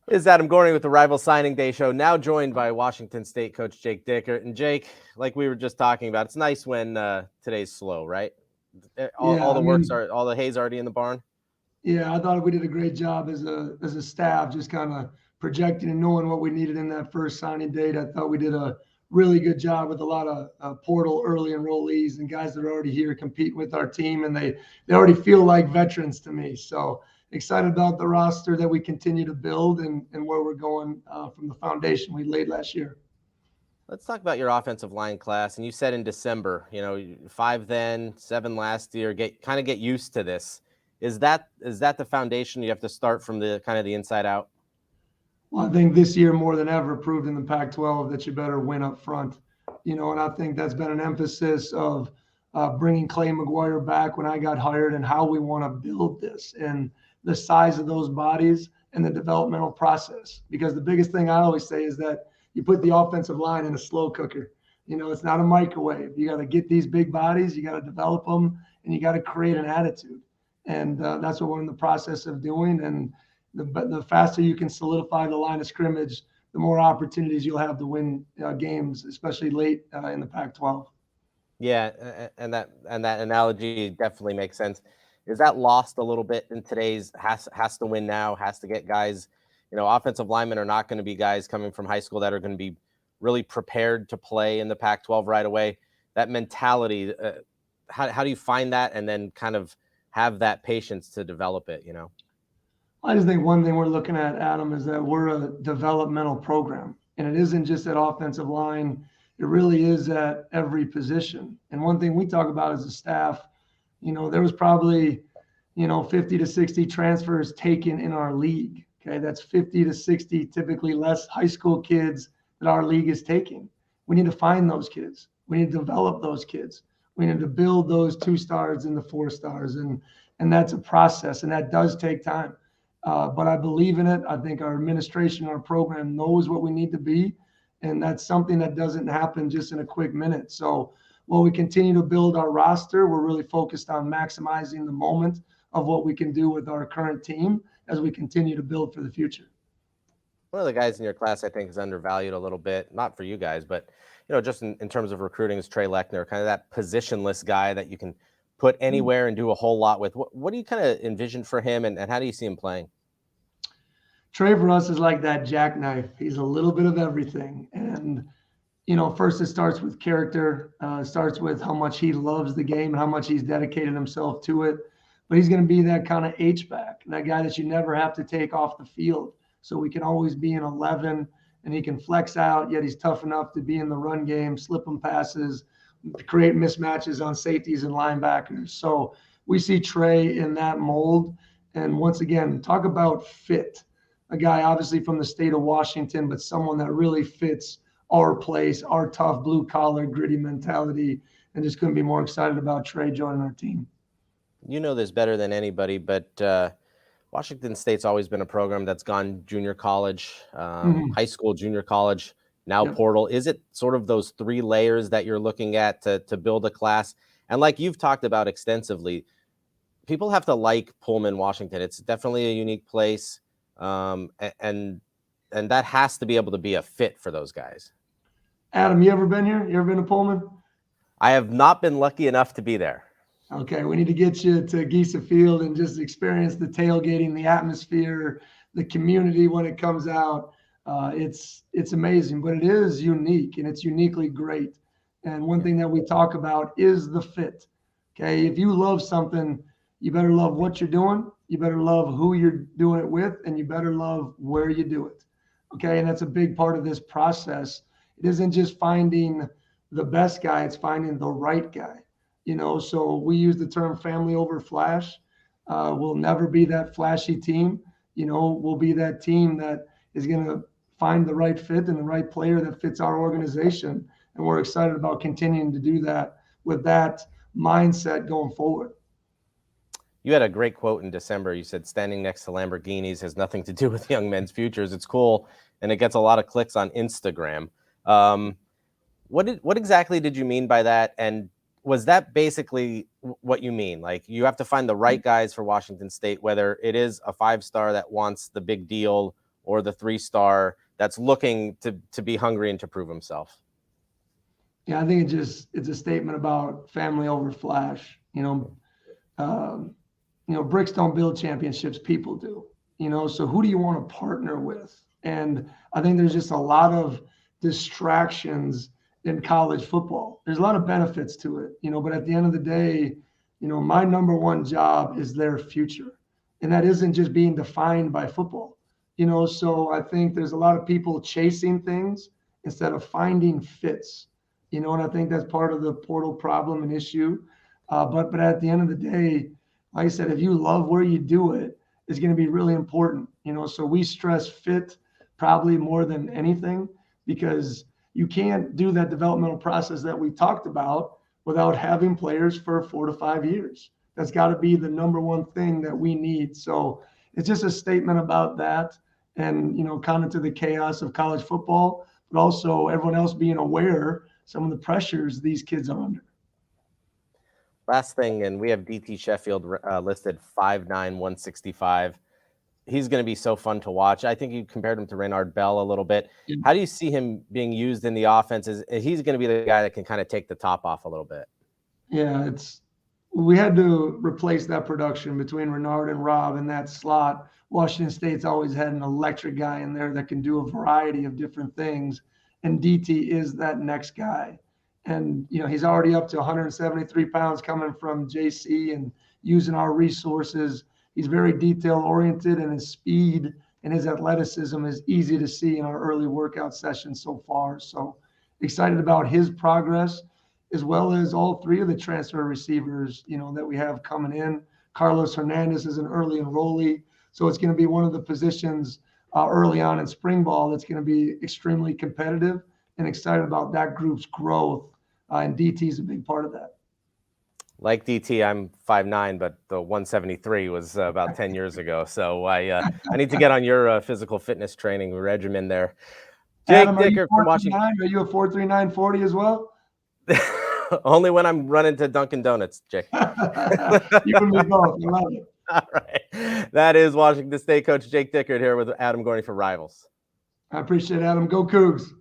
This is Adam Gorney with the Rival Signing Day Show, now joined by Washington State coach Jake Dickert. And Jake, like we were just talking about, it's nice when today's slow, right? Yeah, All I the work's mean, are all the hay's already in the barn. yeah, I thought we did a great job as a staff, just kind of projecting and knowing what we needed in that first signing date. I thought we did a really good job with a lot of portal early enrollees and guys that are already here competing with our team, and they already feel like veterans to me. So excited about the roster that we continue to build and where we're going from the foundation we laid last year. Let's talk about your offensive line class. And you said in December, 5 then, 7 last year. Get used to this. Is that the foundation? You have to start from the kind of the inside out. Well, I think this year more than ever proved in the Pac-12 that you better win up front. And I think that's been an emphasis of bringing Clay McGuire back when I got hired and how we want to build this and the size of those bodies and the developmental process. Because the biggest thing I always say is that you put the offensive line in a slow cooker. It's not a microwave. You got to get these big bodies, you got to develop them, and you got to create an attitude. And that's what we're in the process of doing. And the faster you can solidify the line of scrimmage, the more opportunities you'll have to win games, especially late in the Pac-12. Yeah, and that analogy definitely makes sense. Is that lost a little bit in today's has to win now, has to get guys, offensive linemen are not going to be guys coming from high school that are going to be really prepared to play in the Pac-12 right away. That mentality, how do you find that and then kind of have that patience to develop it? I just think one thing we're looking at, Adam, is that we're a developmental program, and it isn't just at offensive line. It really is at every position. And one thing we talk about as a staff, there was probably, 50 to 60 transfers taken in our league. Okay, that's 50 to 60 typically less high school kids that our league is taking. We need to find those kids. We need to develop those kids. We need to build those 2 stars and the 4 stars, and that's a process, and that does take time. But I believe in it. I think our administration, our program knows what we need to be. And that's something that doesn't happen just in a quick minute. So while we continue to build our roster, we're really focused on maximizing the moment of what we can do with our current team as we continue to build for the future. One of the guys in your class I think is undervalued a little bit, not for you guys, but just in terms of recruiting is Trey Lechner, kind of that positionless guy that you can put anywhere and do a whole lot with. What do you kind of envision for him and how do you see him playing? Trey for us is like that jackknife. He's a little bit of everything. And, first it starts with character, starts with how much he loves the game and how much he's dedicated himself to it. But he's going to be that kind of H-back, that guy that you never have to take off the field. So we can always be in 11 and he can flex out, yet he's tough enough to be in the run game, slip him passes, create mismatches on safeties and linebackers. So we see Trey in that mold. And once again, talk about fit, a guy obviously from the state of Washington, but someone that really fits our place, our tough blue collar, gritty mentality, and just couldn't be more excited about Trey joining our team. You know this better than anybody, but Washington State's always been a program that's gone junior college, Mm-hmm. high school, junior college, now Yep. portal. Is it sort of those 3 layers that you're looking at to build a class? And like you've talked about extensively, people have to like Pullman, Washington. It's definitely a unique place, and that has to be able to be a fit for those guys. Adam, you ever been here? You ever been to Pullman? I have not been lucky enough to be there. Okay, we need to get you to Gisa Field and just experience the tailgating, the atmosphere, the community when it comes out. It's amazing, but it is unique and it's uniquely great. And one thing that we talk about is the fit. Okay, if you love something, you better love what you're doing. You better love who you're doing it with, and you better love where you do it. Okay, and that's a big part of this process. It isn't just finding the best guy; it's finding the right guy. So we use the term family over flash. We'll never be that flashy team. We'll be that team that is going to find the right fit and the right player that fits our organization. And we're excited about continuing to do that with that mindset going forward. You had a great quote in December. You said, standing next to Lamborghinis has nothing to do with young men's futures. It's cool, and it gets a lot of clicks on Instagram. Um, what exactly did you mean by that? And was that basically what you mean? Like you have to find the right guys for Washington State, whether it is a 5-star that wants the big deal or the 3-star that's looking to be hungry and to prove himself? Yeah, I think it's a statement about family over flash. Um, bricks don't build championships, people do. So who do you want to partner with? And I think there's just a lot of distractions in college football. There's a lot of benefits to it, but at the end of the day, my number one job is their future. And that isn't just being defined by football. So I think there's a lot of people chasing things instead of finding fits. And I think that's part of the portal problem and issue. But at the end of the day, like I said, if you love where you do it, it's going to be really important. So we stress fit probably more than anything, because you can't do that developmental process that we talked about without having players for 4 to 5 years. That's got to be the number one thing that we need. So it's just a statement about that, and kind of to the chaos of college football, but also everyone else being aware some of the pressures these kids are under. Last thing, and we have DT Sheffield listed 5'9", 165. He's going to be so fun to watch. I think you compared him to Raynard Bell a little bit. Yeah. How do you see him being used in the offense? He's going to be the guy that can kind of take the top off a little bit? Yeah, we had to replace that production between Renard and Rob in that slot. Washington State's always had an electric guy in there that can do a variety of different things, and DT is that next guy. And he's already up to 173 pounds coming from JC and using our resources. He's very detail oriented, and his speed and his athleticism is easy to see in our early workout sessions so far. So excited about his progress, as well as all 3 of the transfer receivers, that we have coming in. Carlos Hernandez is an early enrollee. So it's going to be one of the positions early on in spring ball that's going to be extremely competitive, and excited about that group's growth. And DT is a big part of that. Like DT, I'm 5'9", but the 173 was about 10 years ago. So I need to get on your physical fitness training regimen there. Jake Adam, Dickert from Washington. Are you a 4.3940 as well? Only when I'm running to Dunkin' Donuts, Jake. You and me both. I love it. All right. That is Washington State coach Jake Dickert here with Adam Gorney for Rivals. I appreciate it, Adam. Go Cougs.